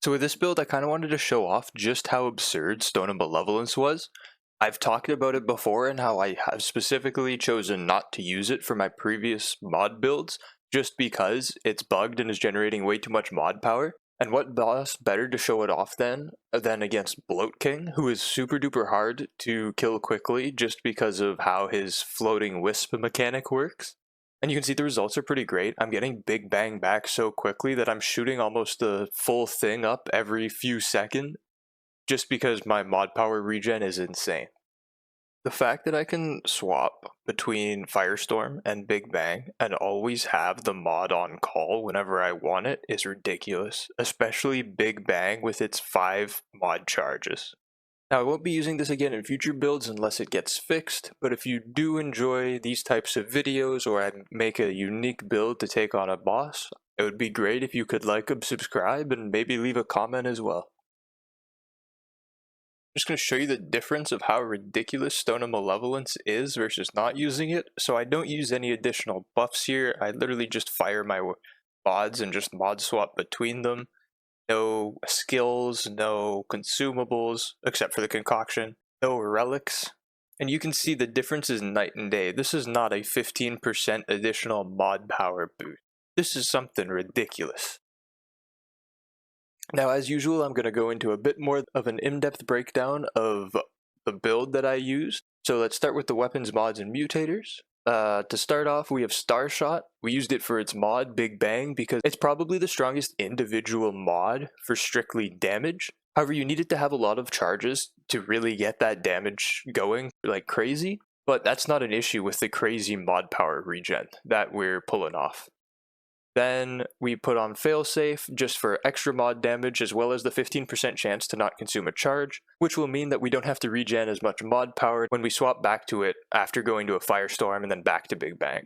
So with this build, I kind of wanted to show off just how absurd Stone of Malevolence was. I've talked about it before and how I have specifically chosen not to use it for my previous mod builds, just because it's bugged and is generating way too much mod power. And what boss better to show it off than against Bloat King, who is super duper hard to kill quickly just because of how his floating wisp mechanic works. And you can see the results are pretty great. I'm getting Big Bang back so quickly that I'm shooting almost the full thing up every few seconds, just because my mod power regen is insane. The fact that I can swap between Firestorm and Big Bang and always have the mod on call whenever I want it is ridiculous, especially Big Bang with its 5 mod charges. Now, I won't be using this again in future builds unless it gets fixed, but if you do enjoy these types of videos or I make a unique build to take on a boss, it would be great if you could like and subscribe and maybe leave a comment as well. I'm just going to show you the difference of how ridiculous Stone of Malevolence is versus not using it. So I don't use any additional buffs here. I literally just fire my mods and just mod swap between them. No skills, no consumables, except for the concoction, no relics. And you can see the difference is night and day. This is not a 15% additional mod power boost. This is something ridiculous. Now, as usual, I'm going to go into a bit more of an in-depth breakdown of the build that I used. So let's start with the weapons, mods, and mutators. To start off, we have Starshot. We used it for its mod, Big Bang, because it's probably the strongest individual mod for strictly damage. However, you needed to have a lot of charges to really get that damage going like crazy, but that's not an issue with the crazy mod power regen that we're pulling off. Then we put on Failsafe just for extra mod damage as well as the 15% chance to not consume a charge, which will mean that we don't have to regen as much mod power when we swap back to it after going to a Firestorm and then back to Big Bang.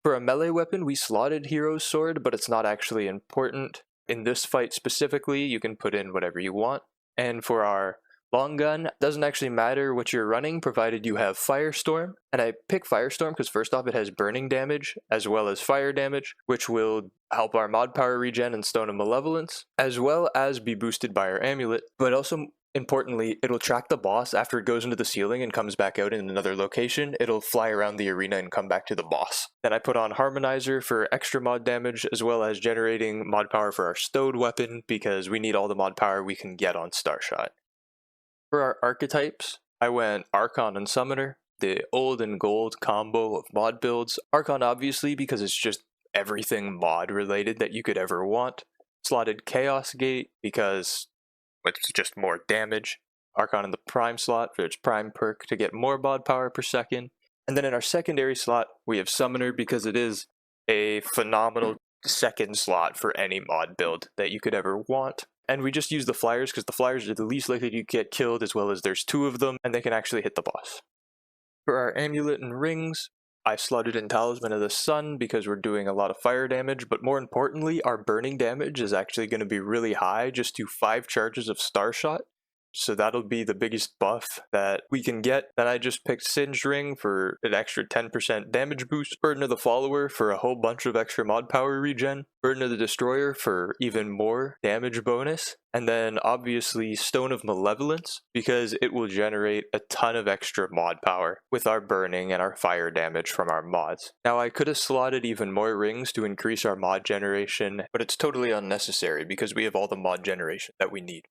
For a melee weapon, we slotted Hero's Sword, but it's not actually important. In this fight specifically, you can put in whatever you want. And for our long gun, doesn't actually matter what you're running, provided you have Firestorm. And I pick Firestorm because first off, it has burning damage as well as fire damage, which will help our mod power regen and Stone of Malevolence, as well as be boosted by our amulet. But also, importantly, it'll track the boss after it goes into the ceiling and comes back out in another location. It'll fly around the arena and come back to the boss. Then I put on Harmonizer for extra mod damage, as well as generating mod power for our stowed weapon, because we need all the mod power we can get on Starshot. For our archetypes, I went Archon and Summoner, the old and gold combo of mod builds. Archon obviously because it's just everything mod related that you could ever want. Slotted Chaos Gate because it's just more damage. Archon in the prime slot for its prime perk to get more mod power per second. And then in our secondary slot, we have Summoner because it is a phenomenal second slot for any mod build that you could ever want. And we just use the flyers because the flyers are the least likely to get killed, as well as there's 2 of them and they can actually hit the boss. For our amulet and rings, I slotted in Talisman of the Sun because we're doing a lot of fire damage, but more importantly, our burning damage is actually going to be really high, just do 5 charges of Starshot. So that'll be the biggest buff that we can get. Then I just picked Singed Ring for an extra 10% damage boost, Burden of the Follower for a whole bunch of extra mod power regen, Burden of the Destroyer for even more damage bonus, and then obviously Stone of Malevolence because it will generate a ton of extra mod power with our burning and our fire damage from our mods. Now I could have slotted even more rings to increase our mod generation, but it's totally unnecessary because we have all the mod generation that we need.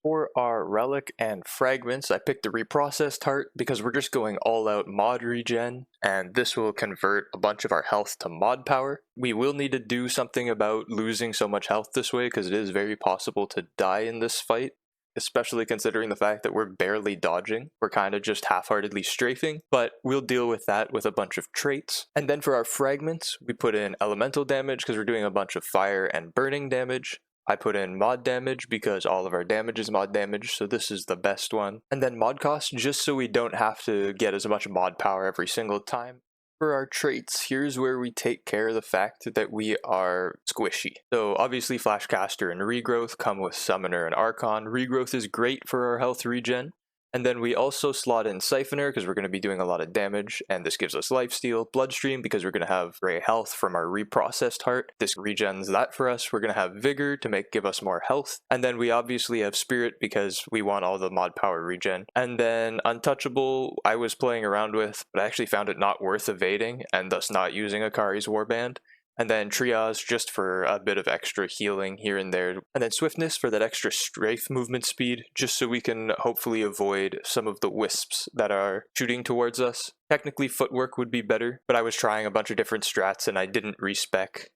For our relic and fragments, I picked the reprocessed heart because we're just going all out mod regen, and this will convert a bunch of our health to mod power. We will need to do something about losing so much health this way because it is very possible to die in this fight, especially considering the fact that we're barely dodging. We're kind of just half-heartedly strafing, but we'll deal with that with a bunch of traits. And then for our fragments, we put in elemental damage because we're doing a bunch of fire and burning damage. I put in mod damage because all of our damage is mod damage, so this is the best one. And then mod cost just so we don't have to get as much mod power every single time. For our traits, here's where we take care of the fact that we are squishy. So obviously Flashcaster and Regrowth come with Summoner and Archon. Regrowth is great for our health regen, And then we also slot in Siphoner because we're going to be doing a lot of damage, and this gives us Lifesteal, Bloodstream because we're going to have Ray Health from our reprocessed heart. This regens that for us. We're going to have Vigor to give us more health. And then we obviously have Spirit because we want all the mod power regen. And then Untouchable I was playing around with, but I actually found it not worth evading and thus not using Akari's Warband. And then Triage just for a bit of extra healing here and there. And then Swiftness for that extra strafe movement speed, just so we can hopefully avoid some of the wisps that are shooting towards us. Technically Footwork would be better, but I was trying a bunch of different strats and I didn't respec.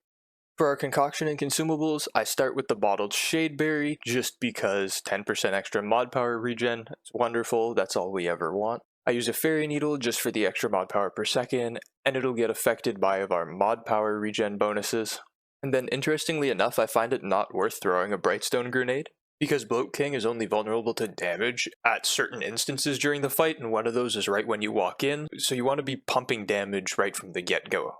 For our concoction and consumables, I start with the bottled Shadeberry just because 10% extra mod power regen. It's wonderful, that's all we ever want. I use a Fairy Needle just for the extra mod power per second, and it'll get affected by our mod power regen bonuses. And then interestingly enough, I find it not worth throwing a Brightstone Grenade, because Bloat King is only vulnerable to damage at certain instances during the fight, and one of those is right when you walk in, so you want to be pumping damage right from the get-go.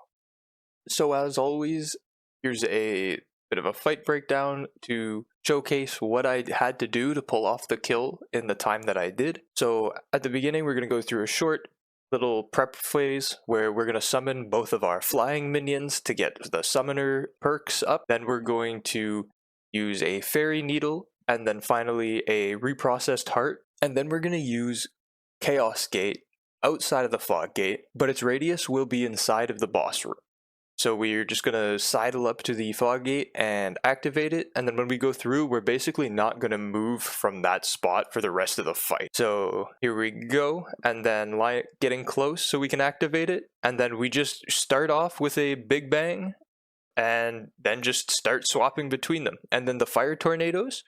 So as always, here's a bit of a fight breakdown to showcase what I had to do to pull off the kill in the time that I did. So at the beginning, we're going to go through a short little prep phase where we're going to summon both of our flying minions to get the summoner perks up. Then we're going to use a Fairy Needle, and then finally a reprocessed heart. And then we're going to use Chaos Gate outside of the Fog Gate, but its radius will be inside of the boss room. So we're just going to sidle up to the Fog Gate and activate it, and then when we go through, we're basically not going to move from that spot for the rest of the fight. So here we go, and then getting close so we can activate it, and then we just start off with a big bang, and then just start swapping between them. And then the fire tornadoes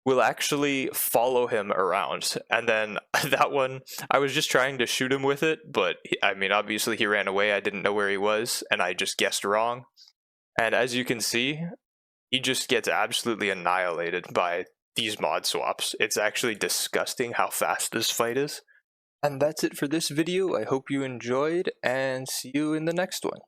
will actually follow him around. And then that one, I was just trying to shoot him with it, but I mean, obviously he ran away. I didn't know where he was, and I just guessed wrong. And as you can see, he just gets absolutely annihilated by these mod swaps. It's actually disgusting how fast this fight is. And that's it for this video. I hope you enjoyed, and see you in the next one.